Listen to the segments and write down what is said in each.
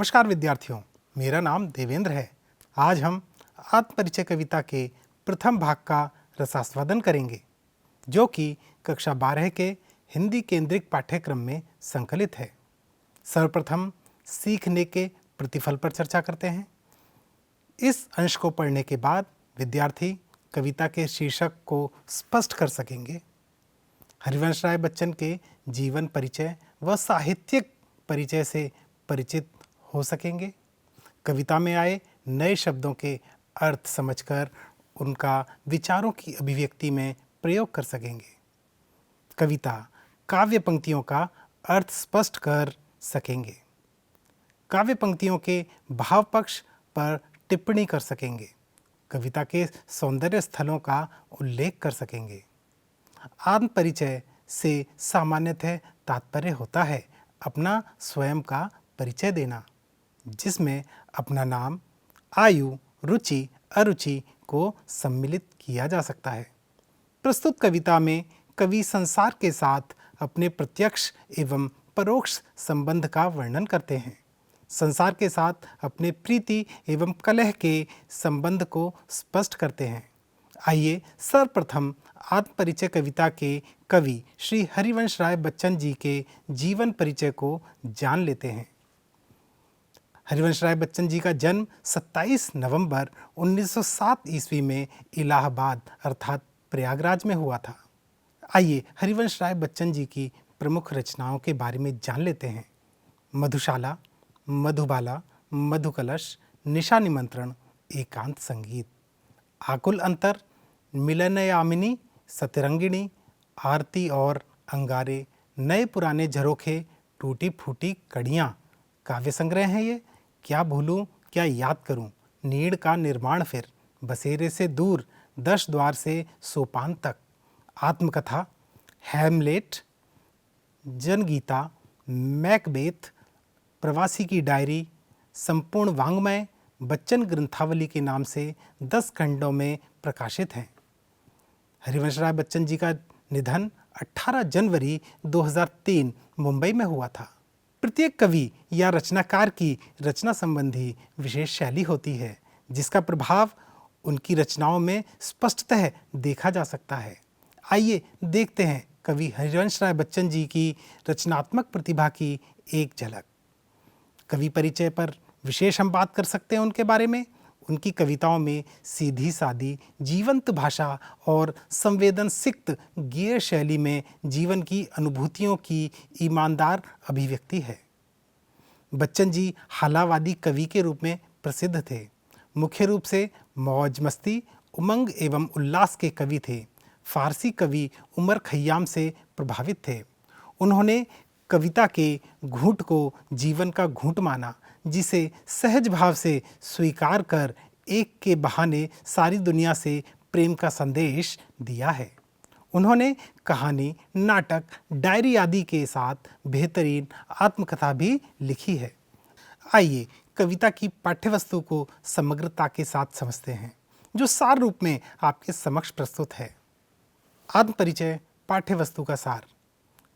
नमस्कार विद्यार्थियों, मेरा नाम देवेंद्र है। आज हम आत्मपरिचय कविता के प्रथम भाग का रसास्वादन करेंगे, जो कि कक्षा 12 के हिंदी केंद्रित पाठ्यक्रम में संकलित है। सर्वप्रथम सीखने के प्रतिफल पर चर्चा करते हैं। इस अंश को पढ़ने के बाद विद्यार्थी कविता के शीर्षक को स्पष्ट कर सकेंगे। हरिवंश राय बच्चन के जीवन परिचय व साहित्यिक परिचय से परिचित हो सकेंगे। कविता में आए नए शब्दों के अर्थ समझकर उनका विचारों की अभिव्यक्ति में प्रयोग कर सकेंगे। कविता काव्य पंक्तियों का अर्थ स्पष्ट कर सकेंगे। काव्य पंक्तियों के भाव पक्ष पर टिप्पणी कर सकेंगे। कविता के सौंदर्य स्थलों का उल्लेख कर सकेंगे। आत्म परिचय से सामान्यतः तात्पर्य होता है अपना स्वयं का परिचय देना, जिसमें अपना नाम, आयु, रुचि, अरुचि को सम्मिलित किया जा सकता है। प्रस्तुत कविता में कवि संसार के साथ अपने प्रत्यक्ष एवं परोक्ष संबंध का वर्णन करते हैं। संसार के साथ अपने प्रीति एवं कलह के संबंध को स्पष्ट करते हैं। आइए सर्वप्रथम आत्मपरिचय कविता के कवि श्री हरिवंश राय बच्चन जी के जीवन परिचय को जान लेते हैं। हरिवंश राय बच्चन जी का जन्म 27 नवंबर 1907 ईस्वी में इलाहाबाद अर्थात प्रयागराज में हुआ था। आइए हरिवंश राय बच्चन जी की प्रमुख रचनाओं के बारे में जान लेते हैं। मधुशाला, मधुबाला, मधुकलश, निशा निमंत्रण, एकांत संगीत, आकुल अंतर, मिलनयामिनी, सतरंगिणी, आरती और अंगारे, नए पुराने झरोखे, टूटी फूटी कड़ियाँ, काव्य संग्रह हैं ये। क्या भूलूं क्या याद करूं, नीड़ का निर्माण फिर, बसेरे से दूर, 10 द्वार से सोपान तक, आत्मकथा, हैमलेट, जनगीता, मैकबेथ, प्रवासी की डायरी, संपूर्ण वाङ्मय बच्चन ग्रंथावली के नाम से 10 खंडों में प्रकाशित हैं। हरिवंश राय बच्चन जी का निधन 18 जनवरी 2003 मुंबई में हुआ था। प्रत्येक कवि या रचनाकार की रचना संबंधी विशेष शैली होती है, जिसका प्रभाव उनकी रचनाओं में स्पष्टतः देखा जा सकता है। आइए देखते हैं कवि हरिवंश राय बच्चन जी की रचनात्मक प्रतिभा की एक झलक। कवि परिचय पर विशेष हम बात कर सकते हैं उनके बारे में। उनकी कविताओं में सीधी सादी जीवंत भाषा और संवेदनसिक्त गेय शैली में जीवन की अनुभूतियों की ईमानदार अभिव्यक्ति है। बच्चन जी हालावादी कवि के रूप में प्रसिद्ध थे। मुख्य रूप से मौज मस्ती, उमंग एवं उल्लास के कवि थे। फारसी कवि उमर खय्याम से प्रभावित थे। उन्होंने कविता के घूंट को जीवन का घूंट माना, जिसे सहज भाव से स्वीकार कर एक के बहाने सारी दुनिया से प्रेम का संदेश दिया है। उन्होंने कहानी, नाटक, डायरी आदि के साथ बेहतरीन आत्मकथा भी लिखी है। आइए कविता की पाठ्यवस्तु को समग्रता के साथ समझते हैं, जो सार रूप में आपके समक्ष प्रस्तुत है। आत्मपरिचय पाठ्यवस्तु का सार।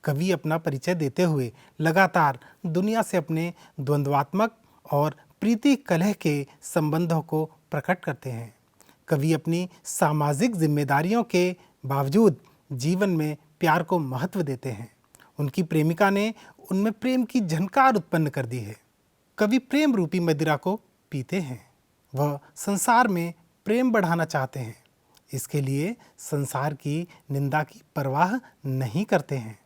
कवि अपना परिचय देते हुए लगातार दुनिया से अपने द्वंद्वात्मक और प्रीति कलह के संबंधों को प्रकट करते हैं। कवि अपनी सामाजिक जिम्मेदारियों के बावजूद जीवन में प्यार को महत्व देते हैं। उनकी प्रेमिका ने उनमें प्रेम की झनकार उत्पन्न कर दी है। कवि प्रेम रूपी मदिरा को पीते हैं। वह संसार में प्रेम बढ़ाना चाहते हैं। इसके लिए संसार की निंदा की परवाह नहीं करते हैं।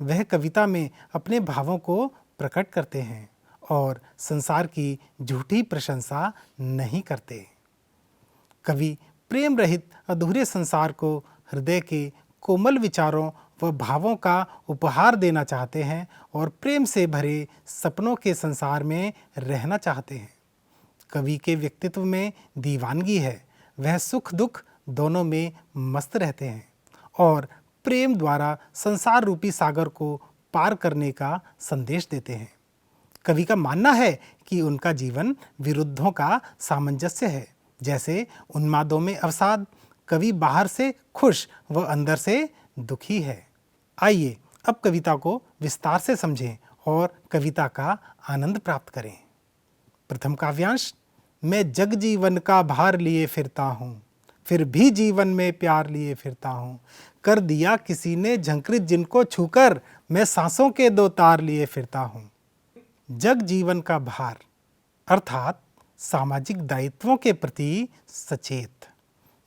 वह कविता में अपने भावों को प्रकट करते हैं और संसार की झूठी प्रशंसा नहीं करते। कवि प्रेम रहित अधूरे संसार को हृदय के कोमल विचारों व भावों का उपहार देना चाहते हैं और प्रेम से भरे सपनों के संसार में रहना चाहते हैं। कवि के व्यक्तित्व में दीवानगी है। वह सुख दुख दोनों में मस्त रहते हैं और प्रेम द्वारा संसार रूपी सागर को पार करने का संदेश देते हैं। कवि का मानना है कि उनका जीवन विरुद्धों का सामंजस्य है। जैसे उन्मादों में अवसाद, कवि बाहर से खुश व अंदर से दुखी है। आइए अब कविता को विस्तार से समझें और कविता का आनंद प्राप्त करें। प्रथम काव्यांश, मैं जग जीवन का भार लिए फिरता हूँ, फिर भी जीवन में प्यार लिए फिरता हूँ। कर दिया किसी ने झंकृत जिनको छूकर, मैं सांसों के दो तार लिए फिरता हूँ। जग जीवन का भार अर्थात सामाजिक दायित्वों के प्रति सचेत।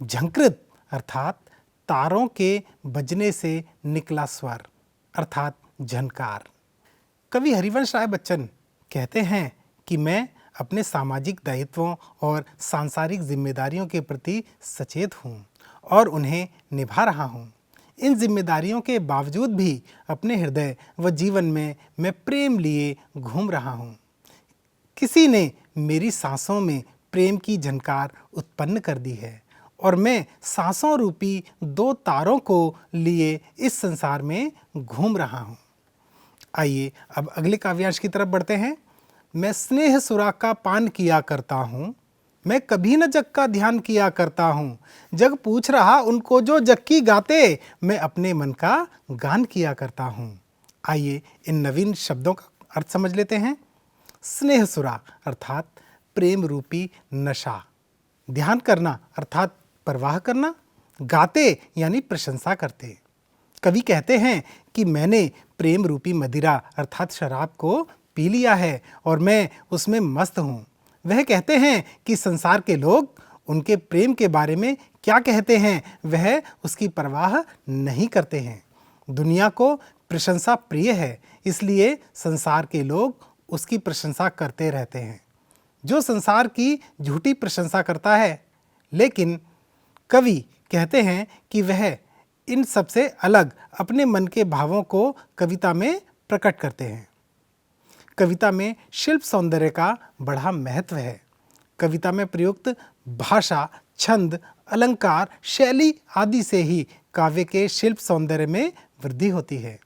झंकृत अर्थात तारों के बजने से निकला स्वर अर्थात झनकार। कवि हरिवंश राय बच्चन कहते हैं कि मैं अपने सामाजिक दायित्वों और सांसारिक जिम्मेदारियों के प्रति सचेत हूँ और उन्हें निभा रहा हूँ। इन जिम्मेदारियों के बावजूद भी अपने हृदय व जीवन में मैं प्रेम लिए घूम रहा हूँ। किसी ने मेरी सांसों में प्रेम की झनकार उत्पन्न कर दी है और मैं सांसों रूपी दो तारों को लिए इस संसार में घूम रहा हूँ। आइए अब अगले काव्यांश की तरफ बढ़ते हैं। मैं स्नेह सुरा का पान किया करता हूँ, मैं कभी न जग का ध्यान किया करता हूँ। जग पूछ रहा उनको जो जग की गाते, मैं अपने मन का गान किया करता हूँ। आइए इन नवीन शब्दों का अर्थ समझ लेते हैं। स्नेह सुरा अर्थात प्रेम रूपी नशा, ध्यान करना अर्थात परवाह करना, गाते यानी प्रशंसा करते। कवि कहते हैं कि मैंने प्रेम रूपी मदिरा अर्थात शराब को पी लिया है और मैं उसमें मस्त हूँ। वह कहते हैं कि संसार के लोग उनके प्रेम के बारे में क्या कहते हैं वह उसकी परवाह नहीं करते हैं। दुनिया को प्रशंसा प्रिय है, इसलिए संसार के लोग उसकी प्रशंसा करते रहते हैं। जो संसार की झूठी प्रशंसा करता है, लेकिन कवि कहते हैं कि वह इन सबसे अलग अपने मन के भावों को कविता में प्रकट करते हैं। कविता में शिल्प सौंदर्य का बड़ा महत्व है। कविता में प्रयुक्त भाषा, छंद, अलंकार, शैली आदि से ही काव्य के शिल्प सौंदर्य में वृद्धि होती है।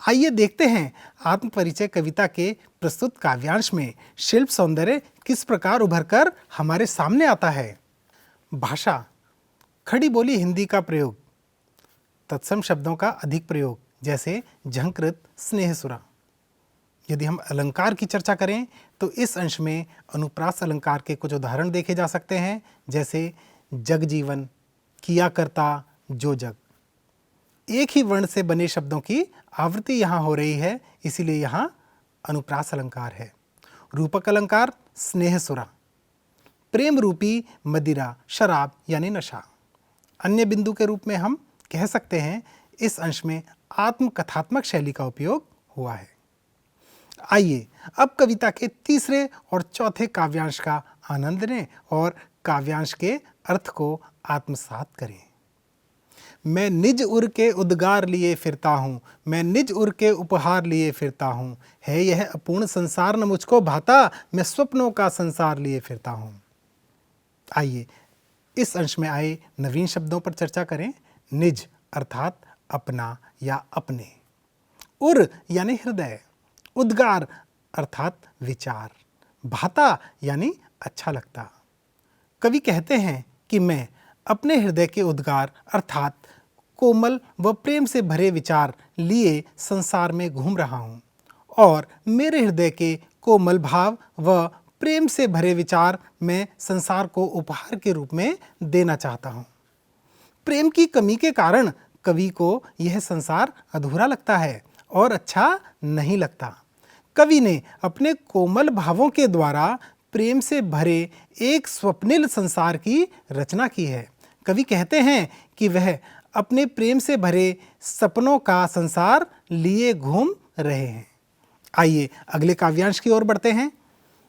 आइए देखते हैं आत्मपरिचय कविता के प्रस्तुत काव्यांश में शिल्प सौंदर्य किस प्रकार उभरकर हमारे सामने आता है। भाषा, खड़ी बोली हिंदी का प्रयोग, तत्सम शब्दों का अधिक प्रयोग जैसे झंकृत, स्नेहसुरा। यदि हम अलंकार की चर्चा करें तो इस अंश में अनुप्रास अलंकार के कुछ उदाहरण देखे जा सकते हैं, जैसे जग जीवन, किया करता, जो जग। एक ही वर्ण से बने शब्दों की आवृत्ति यहाँ हो रही है, इसीलिए यहाँ अनुप्रास अलंकार है। रूपक अलंकार स्नेहसुरा, प्रेम रूपी मदिरा, शराब यानी नशा। अन्य बिंदु के रूप में हम कह सकते हैं इस अंश में आत्मकथात्मक शैली का उपयोग हुआ है। आइए अब कविता के तीसरे और चौथे काव्यांश का आनंद लें और काव्यांश के अर्थ को आत्मसात करें। मैं निज उर के उद्गार लिए फिरता हूँ, मैं निज उर के उपहार लिए फिरता हूँ। है यह अपूर्ण संसार न मुझको भाता, मैं स्वप्नों का संसार लिए फिरता हूँ। आइए इस अंश में आए नवीन शब्दों पर चर्चा करें। निज अर्थात अपना या अपने, उर यानी हृदय, उद्गार अर्थात विचार, भाता यानी अच्छा लगता। कवि कहते हैं कि मैं अपने हृदय के उद्गार अर्थात कोमल व प्रेम से भरे विचार लिए संसार में घूम रहा हूँ और मेरे हृदय के कोमल भाव व प्रेम से भरे विचार मैं संसार को उपहार के रूप में देना चाहता हूँ। प्रेम की कमी के कारण कवि को यह संसार अधूरा लगता है और अच्छा नहीं लगता। कवि ने अपने कोमल भावों के द्वारा प्रेम से भरे एक स्वप्निल संसार की रचना की है। कवि कहते हैं कि वह अपने प्रेम से भरे सपनों का संसार लिए घूम रहे हैं। आइए अगले काव्यांश की ओर बढ़ते हैं।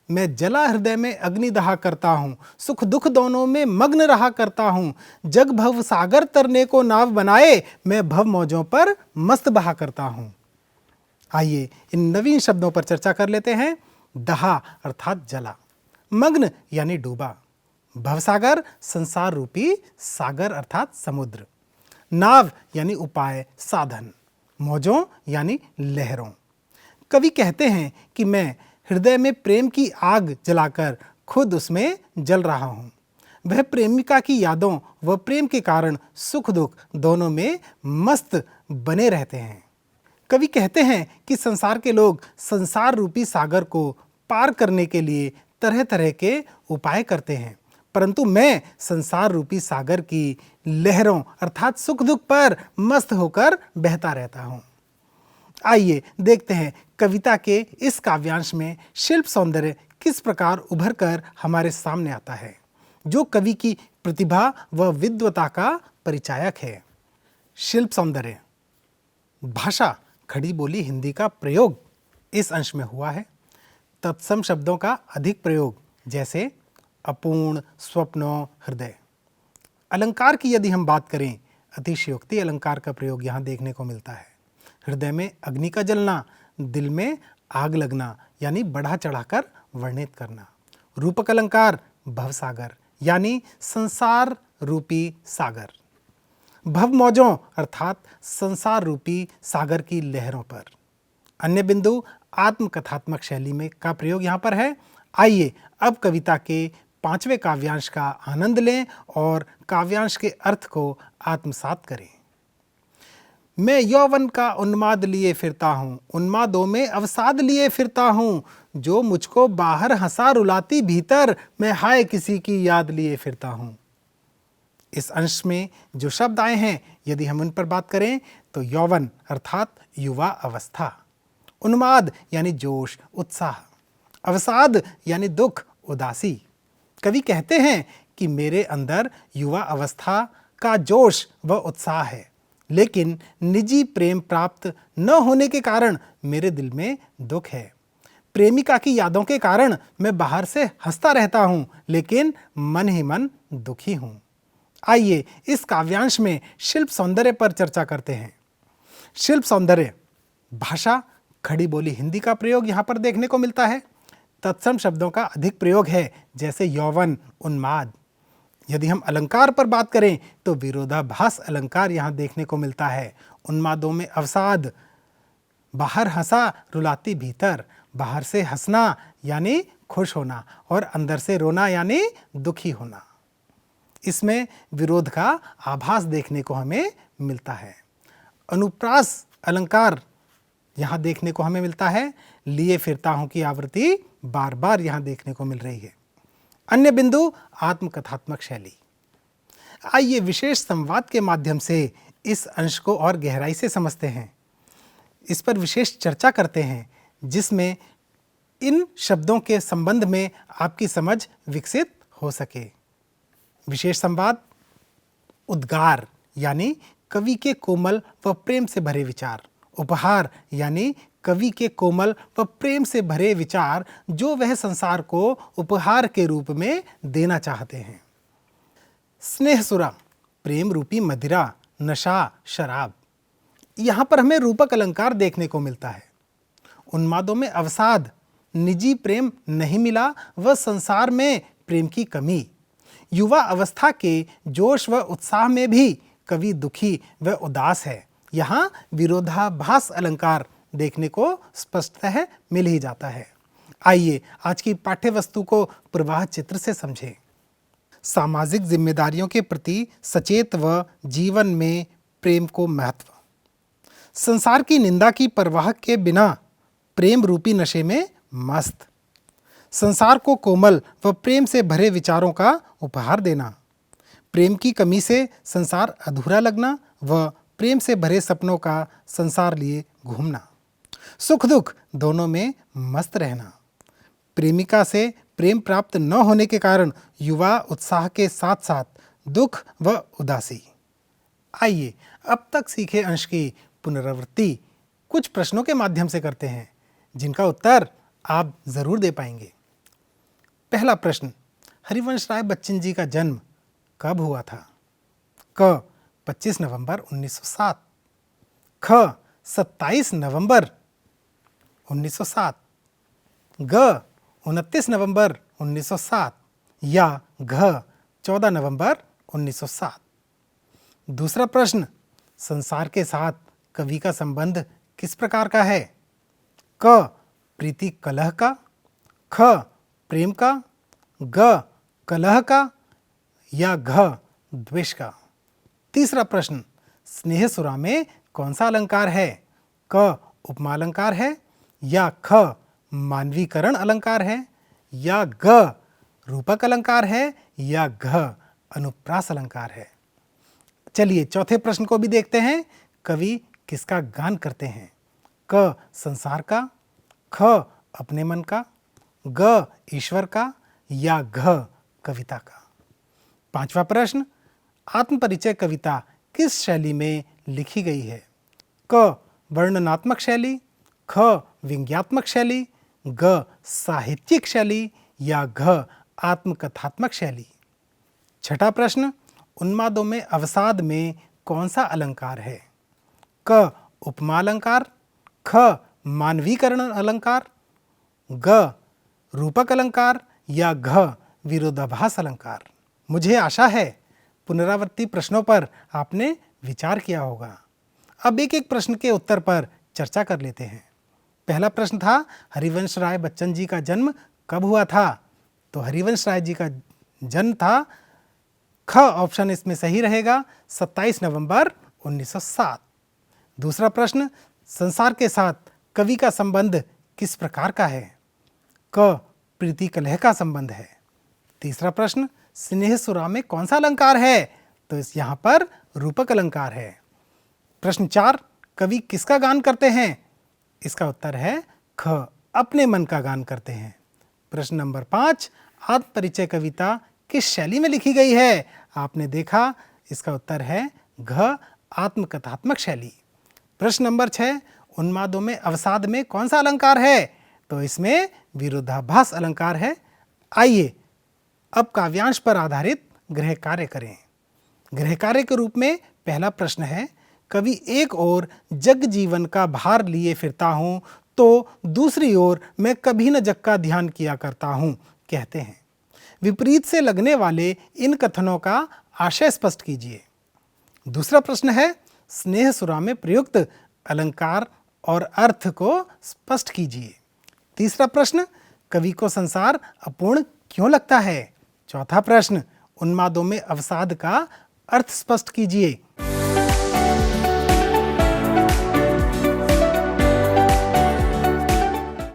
मैं जला हृदय में अग्नि दहा करता हूँ, सुख दुख दोनों में मग्न रहा करता हूँ। जग भव सागर तरने को नाव बनाए, मैं भव मौजों पर मस्त बहा करता हूँ। आइए इन नवीन शब्दों पर चर्चा कर लेते हैं। दहा अर्थात जला, मग्न यानी डूबा, भवसागर संसार रूपी सागर अर्थात समुद्र, नाव यानी उपाय साधन, मौजों यानी लहरों। कवि कहते हैं कि मैं हृदय में प्रेम की आग जलाकर खुद उसमें जल रहा हूँ। वह प्रेमिका की यादों व प्रेम के कारण सुख दुख दोनों में मस्त बने रहते हैं। कवि कहते हैं कि संसार के लोग संसार रूपी सागर को पार करने के लिए तरह तरह के उपाय करते हैं, परंतु मैं संसार रूपी सागर की लहरों अर्थात सुख दुख पर मस्त होकर बहता रहता हूँ। आइए देखते हैं कविता के इस काव्यांश में शिल्प सौंदर्य किस प्रकार उभर कर हमारे सामने आता है, जो कवि की प्रतिभा व विद्वता का परिचायक है। शिल्प सौंदर्य। भाषा खड़ी बोली हिंदी का प्रयोग इस अंश में हुआ है। तत्सम शब्दों का अधिक प्रयोग जैसे अपूर्ण, स्वप्नों, हृदय। अलंकार की यदि हम बात करें, अतिशयोक्ति अलंकार का प्रयोग यहाँ देखने को मिलता है। हृदय में अग्नि का जलना, दिल में आग लगना यानी बढ़ा चढ़ाकर वर्णित करना। रूपक अलंकार भवसागर यानी संसार रूपी सागर। भव मौजों अर्थात संसार रूपी सागर की लहरों पर। अन्य बिंदु आत्मकथात्मक शैली में का प्रयोग यहाँ पर है। आइए अब कविता के 5वें काव्यांश का आनंद लें और काव्यांश के अर्थ को आत्मसात करें। मैं यौवन का उन्माद लिए फिरता हूँ, उन्मादों में अवसाद लिए फिरता हूँ, जो मुझको बाहर हंसा रुलाती भीतर, मैं हाय किसी की याद लिए फिरता हूँ। इस अंश में जो शब्द आए हैं यदि हम उन पर बात करें तो यौवन अर्थात युवा अवस्था, उन्माद यानी जोश उत्साह, अवसाद यानी दुख उदासी। कवि कहते हैं कि मेरे अंदर युवा अवस्था का जोश व उत्साह है, लेकिन निजी प्रेम प्राप्त न होने के कारण मेरे दिल में दुख है। प्रेमिका की यादों के कारण मैं बाहर से हंसता रहता हूँ, लेकिन मन ही मन दुखी हूँ। आइए इस काव्यांश में शिल्प सौंदर्य पर चर्चा करते हैं। शिल्प सौंदर्य। भाषा खड़ी बोली हिंदी का प्रयोग यहाँ पर देखने को मिलता है। तत्सम शब्दों का अधिक प्रयोग है जैसे यौवन, उन्माद। यदि हम अलंकार पर बात करें तो विरोधाभास अलंकार यहाँ देखने को मिलता है। उन्मादों में अवसाद, बाहर हंसा रुलाती भीतर, बाहर से हंसना यानी खुश होना और अंदर से रोना यानी दुखी होना। इसमें विरोध का आभास देखने को हमें मिलता है। अनुप्रास अलंकार यहाँ देखने को हमें मिलता है। लिए फिरता हूँ की आवृत्ति बार बार यहाँ देखने को मिल रही है। अन्य बिंदु आत्मकथात्मक शैली। आइए विशेष संवाद के माध्यम से इस अंश को और गहराई से समझते हैं, इस पर विशेष चर्चा करते हैं, जिसमें इन शब्दों के संबंध में आपकी समझ विकसित हो सके। विशेष संवाद। उद्गार यानी कवि के कोमल व प्रेम से भरे विचार। उपहार यानी कवि के कोमल व प्रेम से भरे विचार जो वह संसार को उपहार के रूप में देना चाहते हैं। स्नेह सुरा, प्रेम रूपी मदिरा, नशा, शराब। यहाँ पर हमें रूपक अलंकार देखने को मिलता है। उन्मादों में अवसाद, निजी प्रेम नहीं मिला व संसार में प्रेम की कमी। युवा अवस्था के जोश व उत्साह में भी कवि दुखी व उदास है। यहाँ विरोधाभास अलंकार देखने को स्पष्टतः मिल ही जाता है। आइए आज की पाठ्य वस्तु को प्रवाह चित्र से समझें। सामाजिक जिम्मेदारियों के प्रति सचेत व जीवन में प्रेम को महत्व। संसार की निंदा की परवाह के बिना प्रेम रूपी नशे में मस्त। संसार को कोमल व प्रेम से भरे विचारों का उपहार देना। प्रेम की कमी से संसार अधूरा लगना व प्रेम से भरे सपनों का संसार लिए घूमना। सुख दुख दोनों में मस्त रहना। प्रेमिका से प्रेम प्राप्त न होने के कारण युवा उत्साह के साथ साथ दुख व उदासी। आइए अब तक सीखे अंश की पुनरावृत्ति कुछ प्रश्नों के माध्यम से करते हैं, जिनका उत्तर आप जरूर दे पाएंगे। पहला प्रश्न, हरिवंश राय बच्चन जी का जन्म कब हुआ था? क 25 नवंबर 1907, ख 27 नवंबर 1907, ग 29 नवंबर 1907 या घ 14 नवंबर 1907। दूसरा प्रश्न, संसार के साथ कवि का संबंध किस प्रकार का है? क प्रीति कलह का, ख प्रेम का, ग कलह का या घ द्वेष का। तीसरा प्रश्न, स्नेह सुरा में कौन सा अलंकार है? क उपमा अलंकार है या ख मानवीकरण अलंकार है या ग रूपक अलंकार है या घ अनुप्रास अलंकार है। चलिए चौथे प्रश्न को भी देखते हैं। कवि किसका गान करते हैं? क संसार का, ख अपने मन का, ग ईश्वर का या घ कविता का। पांचवा प्रश्न, आत्मपरिचय कविता किस शैली में लिखी गई है? क वर्णनात्मक शैली, ख व्यंग्यात्मक शैली, ग साहित्यिक शैली या घ आत्मकथात्मक शैली। छठा प्रश्न, उन्मादों में अवसाद में कौन सा अलंकार है? क उपमा अलंकार, ख मानवीकरण अलंकार, ग रूपक अलंकार या घ विरोधाभास अलंकार। मुझे आशा है पुनरावर्ती प्रश्नों पर आपने विचार किया होगा। अब एक एक प्रश्न के उत्तर पर चर्चा कर लेते हैं। पहला प्रश्न था, हरिवंश राय बच्चन जी का जन्म कब हुआ था? तो हरिवंश राय जी का जन्म था, ख ऑप्शन इसमें सही रहेगा, 27 नवंबर 1907। दूसरा प्रश्न, संसार के साथ कवि का संबंध किस प्रकार का है? क प्रीति कलह का संबंध है। तीसरा प्रश्न, स्नेह सुरा में कौन सा अलंकार है? तो इस यहाँ पर रूपक अलंकार है। प्रश्न 4, कवि किसका गान करते हैं? इसका उत्तर है ख अपने मन का गान करते हैं। प्रश्न नंबर 5, आत्मपरिचय कविता किस शैली में लिखी गई है? आपने देखा, इसका उत्तर है घ आत्मकथात्मक शैली। प्रश्न नंबर 6, उन्मादों में अवसाद में कौन सा अलंकार है? तो इसमें विरोधाभास अलंकार है। आइए अब काव्यांश पर आधारित गृह कार्य करें। गृह कार्य के रूप में पहला प्रश्न है, कवि एक ओर जग जीवन का भार लिए फिरता हूँ तो दूसरी ओर मैं कभी न जग का ध्यान किया करता हूँ कहते हैं। विपरीत से लगने वाले इन कथनों का आशय स्पष्ट कीजिए। दूसरा प्रश्न है, स्नेह सुरा में प्रयुक्त अलंकार और अर्थ को स्पष्ट कीजिए। तीसरा प्रश्न, कवि को संसार अपूर्ण क्यों लगता है? चौथा प्रश्न, उन्मादों में अवसाद का अर्थ स्पष्ट कीजिए।